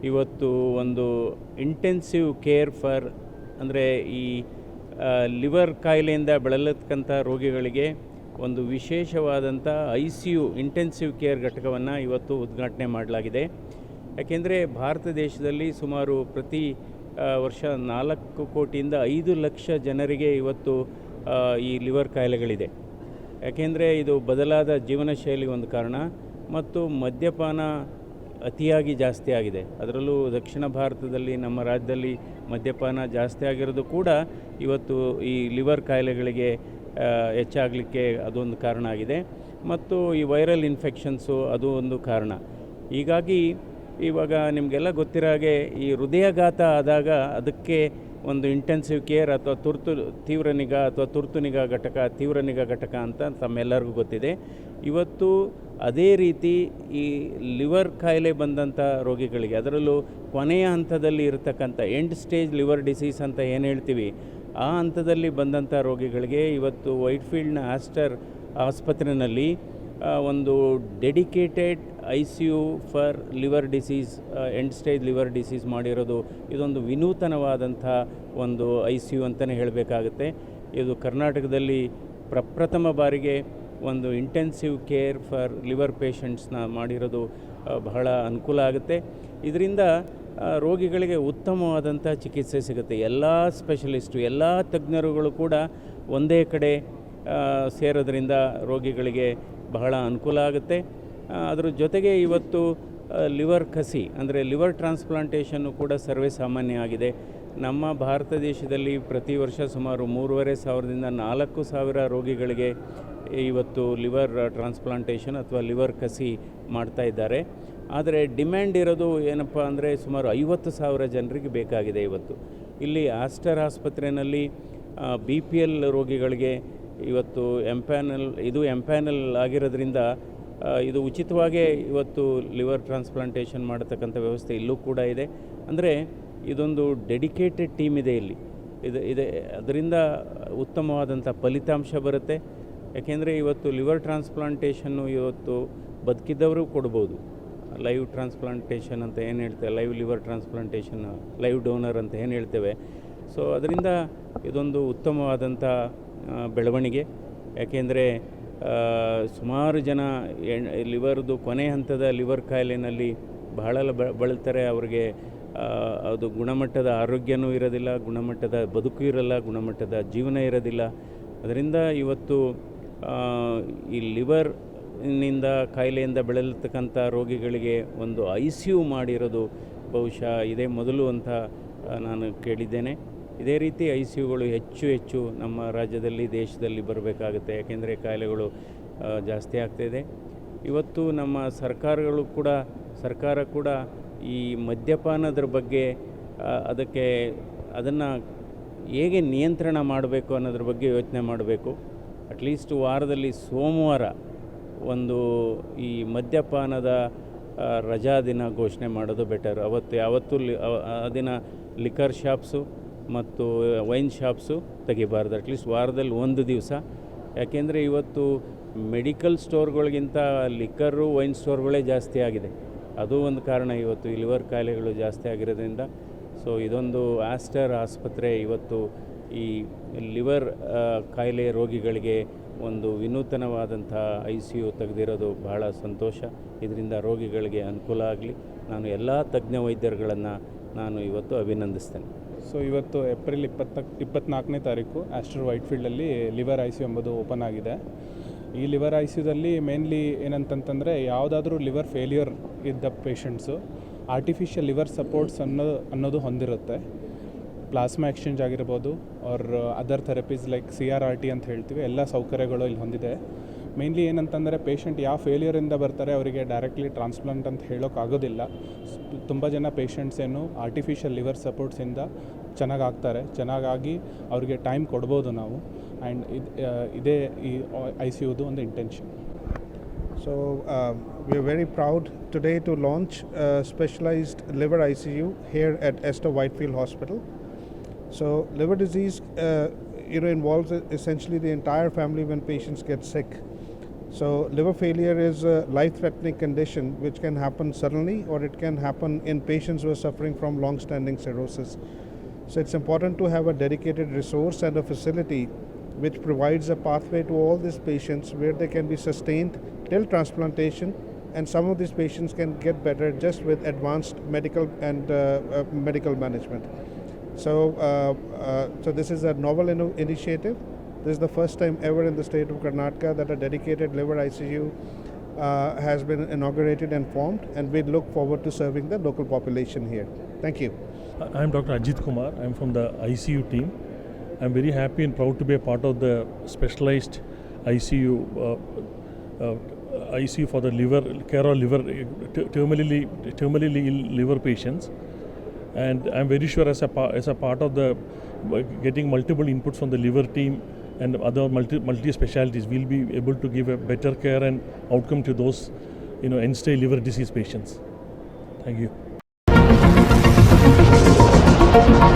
ಇವತ್ತು ಒಂದು intensive care for ಅಂದರೆ ಈ ಲಿವರ್ ಕಾಯಿಲೆಯಿಂದ ಬಳಲತಕ್ಕಂಥ ರೋಗಿಗಳಿಗೆ ಒಂದು ವಿಶೇಷವಾದಂಥ ICU ಇಂಟೆನ್ಸಿವ್ ಕೇರ್ ಘಟಕವನ್ನು ಇವತ್ತು ಉದ್ಘಾಟನೆ ಮಾಡಲಾಗಿದೆ. ಯಾಕೆಂದರೆ ಭಾರತ ದೇಶದಲ್ಲಿ ಸುಮಾರು ಪ್ರತಿ ವರ್ಷ 4 ಕೋಟಿಯಿಂದ 5 ಲಕ್ಷ ಜನರಿಗೆ ಇವತ್ತು ಈ ಲಿವರ್ ಕಾಯಿಲೆಗಳಿದೆ. ಯಾಕೆಂದರೆ ಇದು ಬದಲಾದ ಜೀವನ ಶೈಲಿ ಒಂದು ಕಾರಣ, ಮತ್ತು ಮದ್ಯಪಾನ ಅತಿಯಾಗಿ ಜಾಸ್ತಿ ಆಗಿದೆ. ಅದರಲ್ಲೂ ದಕ್ಷಿಣ ಭಾರತದಲ್ಲಿ ನಮ್ಮ ರಾಜ್ಯದಲ್ಲಿ ಮದ್ಯಪಾನ ಜಾಸ್ತಿ ಆಗಿರೋದು ಕೂಡ ಇವತ್ತು ಈ ಲಿವರ್ ಕಾಯಿಲೆಗಳಿಗೆ ಹೆಚ್ಚಾಗಲಿಕ್ಕೆ ಅದೊಂದು ಕಾರಣ ಆಗಿದೆ. ಮತ್ತು ಈ ವೈರಲ್ ಇನ್ಫೆಕ್ಷನ್ಸು ಅದು ಒಂದು ಕಾರಣ. ಹೀಗಾಗಿ ಇವಾಗ ನಿಮಗೆಲ್ಲ ಗೊತ್ತಿರೋ ಹಾಗೆ ಈ ಹೃದಯಾಘಾತ ಆದಾಗ ಅದಕ್ಕೆ ಒಂದು ಇಂಟೆನ್ಸಿವ್ ಕೇರ್ ಅಥವಾ ತೀವ್ರ ನಿಗಾ ಘಟಕ ಅಂತ ತಮ್ಮೆಲ್ಲರಿಗೂ ಗೊತ್ತಿದೆ. ಇವತ್ತು ಅದೇ ರೀತಿ ಈ ಲಿವರ್ ಕಾಯಿಲೆ ಬಂದಂಥ ರೋಗಿಗಳಿಗೆ, ಅದರಲ್ಲೂ ಕೊನೆಯ ಹಂತದಲ್ಲಿ ಇರತಕ್ಕಂಥ ಎಂಡ್ ಸ್ಟೇಜ್ ಲಿವರ್ ಡಿಸೀಸ್ ಅಂತ ಏನು ಹೇಳ್ತೀವಿ, ಆ ಹಂತದಲ್ಲಿ ಬಂದಂಥ ರೋಗಿಗಳಿಗೆ ಇವತ್ತು ವೈಟ್ಫೀಲ್ಡ್ನ ಆಸ್ಟರ್ ಆಸ್ಪತ್ರೆಯಲ್ಲಿ ಒಂದು dedicated ICU for liver disease, end stage liver disease ಮಾಡಿರೋದು ಇದೊಂದು ವಿನೂತನವಾದಂಥ ಒಂದು ICU ಅಂತಲೇ ಹೇಳಬೇಕಾಗುತ್ತೆ. ಇದು ಕರ್ನಾಟಕದಲ್ಲಿ ಪ್ರಪ್ರಥಮ ಬಾರಿಗೆ ಒಂದು ಇಂಟೆನ್ಸಿವ್ ಕೇರ್ ಫಾರ್ ಲಿವರ್ ಪೇಷಂಟ್ಸ್ನ ಮಾಡಿರೋದು ಬಹಳ ಅನುಕೂಲ ಆಗುತ್ತೆ. ಇದರಿಂದ ರೋಗಿಗಳಿಗೆ ಉತ್ತಮವಾದಂಥ ಚಿಕಿತ್ಸೆ ಸಿಗುತ್ತೆ. ಎಲ್ಲ ಸ್ಪೆಷಲಿಸ್ಟು, ಎಲ್ಲ ತಜ್ಞರುಗಳು ಕೂಡ ಒಂದೇ ಕಡೆ ಸೇರೋದ್ರಿಂದ ರೋಗಿಗಳಿಗೆ ಬಹಳ ಅನುಕೂಲ ಆಗುತ್ತೆ. ಅದರ ಜೊತೆಗೆ ಇವತ್ತು ಲಿವರ್ ಕಸಿ ಅಂದರೆ ಲಿವರ್ ಟ್ರಾನ್ಸ್ಪ್ಲಾಂಟೇಷನ್ನು ಕೂಡ ಸರ್ವೇ ಸಾಮಾನ್ಯ ಆಗಿದೆ. ನಮ್ಮ ಭಾರತ ದೇಶದಲ್ಲಿ ಪ್ರತಿ ವರ್ಷ ಸುಮಾರು 3,500ದಿಂದ 4,000 ರೋಗಿಗಳಿಗೆ ಇವತ್ತು ಲಿವರ್ ಟ್ರಾನ್ಸ್ಪ್ಲಾಂಟೇಷನ್ ಅಥವಾ ಲಿವರ್ ಕಸಿ ಮಾಡ್ತಾ ಇದ್ದಾರೆ. ಆದರೆ ಡಿಮ್ಯಾಂಡ್ ಇರೋದು ಏನಪ್ಪ ಅಂದರೆ ಸುಮಾರು 50,000 ಜನರಿಗೆ ಬೇಕಾಗಿದೆ. ಇವತ್ತು ಇಲ್ಲಿ ಆಸ್ಟರ್ ಆಸ್ಪತ್ರೆಯಲ್ಲಿ BPL ರೋಗಿಗಳಿಗೆ ಇವತ್ತು ಎಂಪ್ಯಾನಲ್ ಆಗಿರೋದ್ರಿಂದ ಇದು ಉಚಿತವಾಗೇ ಇವತ್ತು ಲಿವರ್ ಟ್ರಾನ್ಸ್ಪ್ಲಾಂಟೇಷನ್ ಮಾಡತಕ್ಕಂಥ ವ್ಯವಸ್ಥೆ ಇಲ್ಲೂ ಕೂಡ ಇದೆ. ಅಂದರೆ ಇದೊಂದು ಡೆಡಿಕೇಟೆಡ್ ಟೀಮ್ ಇದೆ ಇಲ್ಲಿ. ಇದೆ ಅದರಿಂದ ಉತ್ತಮವಾದಂಥ ಫಲಿತಾಂಶ ಬರುತ್ತೆ. ಯಾಕೆಂದರೆ ಇವತ್ತು ಲಿವರ್ ಟ್ರಾನ್ಸ್ಪ್ಲಾಂಟೇಷನ್ನು ಇವತ್ತು ಬದುಕಿದ್ದವರು ಕೊಡ್ಬೋದು. ಲೈವ್ ಟ್ರಾನ್ಸ್ಪ್ಲಾಂಟೇಷನ್ ಅಂತ ಏನು ಹೇಳ್ತೇವೆ, live liver transplantation, live donor ಅಂತ ಏನು ಹೇಳ್ತೇವೆ. ಸೊ ಅದರಿಂದ ಇದೊಂದು ಉತ್ತಮವಾದಂಥ ಬೆಳವಣಿಗೆ. ಯಾಕೆಂದರೆ ಸುಮಾರು ಜನ ಲಿವರ್ದು ಕೊನೆ ಹಂತದ ಲಿವರ್ ಕಾಯಿಲೆಯಲ್ಲಿ ಬಹಳ ಬಳಲ್ತಾರೆ. ಅವ್ರಿಗೆ ಅದು ಗುಣಮಟ್ಟದ ಆರೋಗ್ಯನೂ ಇರೋದಿಲ್ಲ, ಗುಣಮಟ್ಟದ ಬದುಕು ಇರಲ್ಲ, ಗುಣಮಟ್ಟದ ಜೀವನ ಇರೋದಿಲ್ಲ. ಅದರಿಂದ ಇವತ್ತು ಈ ಲಿವರ್ನಿಂದ ಕಾಯಿಲೆಯಿಂದ ಬಳಲತಕ್ಕಂಥ ರೋಗಿಗಳಿಗೆ ಒಂದು ICU ಮಾಡಿರೋದು ಬಹುಶಃ ಇದೇ ಮೊದಲು ಅಂತ ನಾನು ಕೇಳಿದ್ದೇನೆ. ಇದೇ ರೀತಿ ICUಗಳು ಹೆಚ್ಚು ನಮ್ಮ ರಾಜ್ಯದಲ್ಲಿ, ದೇಶದಲ್ಲಿ ಬರಬೇಕಾಗುತ್ತೆ. ಯಾಕೆಂದರೆ ಕಾಯಿಲೆಗಳು ಜಾಸ್ತಿ ಆಗ್ತಾಯಿದೆ. ಇವತ್ತು ನಮ್ಮ ಸರ್ಕಾರ ಕೂಡ ಈ ಮದ್ಯಪಾನದ ಬಗ್ಗೆ ಅದನ್ನು ಹೇಗೆ ನಿಯಂತ್ರಣ ಮಾಡಬೇಕು ಅನ್ನೋದ್ರ ಬಗ್ಗೆ ಯೋಚನೆ ಮಾಡಬೇಕು. ಅಟ್ಲೀಸ್ಟ್ ವಾರದಲ್ಲಿ ಸೋಮವಾರ ಒಂದು ಈ ಮದ್ಯಪಾನದ ರಜಾ ದಿನ ಘೋಷಣೆ ಮಾಡೋದು ಬೆಟರ್. ಯಾವತ್ತೂ ಆ ದಿನ ಲಿಕರ್ ಶಾಪ್ಸು ಮತ್ತು ವೈನ್ ಶಾಪ್ಸು ತೆಗಿಬಾರ್ದು, ಅಟ್ಲೀಸ್ಟ್ ವಾರದಲ್ಲಿ ಒಂದು ದಿವಸ. ಯಾಕೆಂದರೆ ಇವತ್ತು ಮೆಡಿಕಲ್ ಸ್ಟೋರ್ಗಳಿಗಿಂತ ಲಿಕ್ಕರು, ವೈನ್ ಸ್ಟೋರ್ಗಳೇ ಜಾಸ್ತಿ ಆಗಿದೆ. ಅದು ಒಂದು ಕಾರಣ ಇವತ್ತು ಈ ಲಿವರ್ ಕಾಯಿಲೆಗಳು ಜಾಸ್ತಿ ಆಗಿರೋದ್ರಿಂದ. ಸೊ ಇದೊಂದು ಆಸ್ಟರ್ ಆಸ್ಪತ್ರೆ ಇವತ್ತು ಈ ಲಿವರ್ ಕಾಯಿಲೆ ರೋಗಿಗಳಿಗೆ ಒಂದು ವಿನೂತನವಾದಂಥ ICU ತೆಗೆದಿರೋದು ಬಹಳ ಸಂತೋಷ. ಇದರಿಂದ ರೋಗಿಗಳಿಗೆ ಅನುಕೂಲ ಆಗಲಿ. ನಾನು ಎಲ್ಲ ತಜ್ಞ ವೈದ್ಯರುಗಳನ್ನು ನಾನು ಇವತ್ತು ಅಭಿನಂದಿಸ್ತೇನೆ. ಸೊ ಇವತ್ತು ಏಪ್ರಿಲ್ 24ನೇ ತಾರೀಕು ಆಸ್ಟರ್ ವೈಟ್ಫೀಲ್ಡಲ್ಲಿ ಲಿವರ್ ICU ಎಂಬುದು ಓಪನ್ ಆಗಿದೆ. ಈ ಲಿವರ್ ICUದಲ್ಲಿ ಮೇನ್ಲಿ ಏನಂತಂತಂದರೆ ಯಾವುದಾದ್ರೂ ಲಿವರ್ ಫೇಲ್ಯೂರ್ ಇದ್ದ ಪೇಷಂಟ್ಸು ಆರ್ಟಿಫಿಷಿಯಲ್ ಲಿವರ್ ಸಪೋರ್ಟ್ಸ್ ಅನ್ನೋದು ಹೊಂದಿರುತ್ತೆ. ಪ್ಲಾಸ್ಮಾ ಎಕ್ಸ್ಚೇಂಜ್ ಆಗಿರ್ಬೋದು or other therapies like CRRT ಅಂತ ಹೇಳ್ತೀವಿ, ಎಲ್ಲ ಸೌಕರ್ಯಗಳು ಇಲ್ಲಿ ಹೊಂದಿದೆ. ಮೇನ್ಲಿ ಏನಂತಂದರೆ ಪೇಷಂಟ್ ಯಾವ ಫೇಲ್ಯೂರಿಂದ ಬರ್ತಾರೆ ಅವರಿಗೆ ಡೈರೆಕ್ಟ್ಲಿ ಟ್ರಾನ್ಸ್ಪ್ಲಾಂಟ್ ಅಂತ ಹೇಳೋಕ್ಕಾಗೋದಿಲ್ಲ. ತುಂಬ ಜನ ಪೇಷಂಟ್ಸ್ ಏನು ಆರ್ಟಿಫಿಷಿಯಲ್ ಲಿವರ್ ಸಪೋರ್ಟ್ಸಿಂದ ಚೆನ್ನಾಗಾಗಿ ಅವರಿಗೆ ಟೈಮ್ ಕೊಡ್ಬೋದು ನಾವು. ಆ್ಯಂಡ್ ಇದೇ ಈ ICUದು ಒಂದು intention. So we are very proud today to launch a specialized liver ICU here at Esther Whitefield Hospital. So liver disease involves essentially the entire family when patients get sick. So liver failure is a life-threatening condition which can happen suddenly or it can happen in patients who are suffering from long-standing cirrhosis. So it's important to have a dedicated resource and a facility which provides a pathway to all these patients where they can be sustained till transplantation, and some of these patients can get better just with advanced medical and medical management. So this is a novel initiative. This is the first time ever in the state of Karnataka that a dedicated liver ICU has been inaugurated and formed, and we look forward to serving the local population here. Thank you. I'm Dr. Ajit Kumar. I'm from the ICU team. I'm very happy and proud to be a part of the specialized ICU ICU for the liver care of liver terminally ill liver patients. And I'm very sure as a part of the getting multiple inputs from the liver team and other multi specialties, we'll be able to give a better care and outcome to those end-stage liver disease patients. Thank you.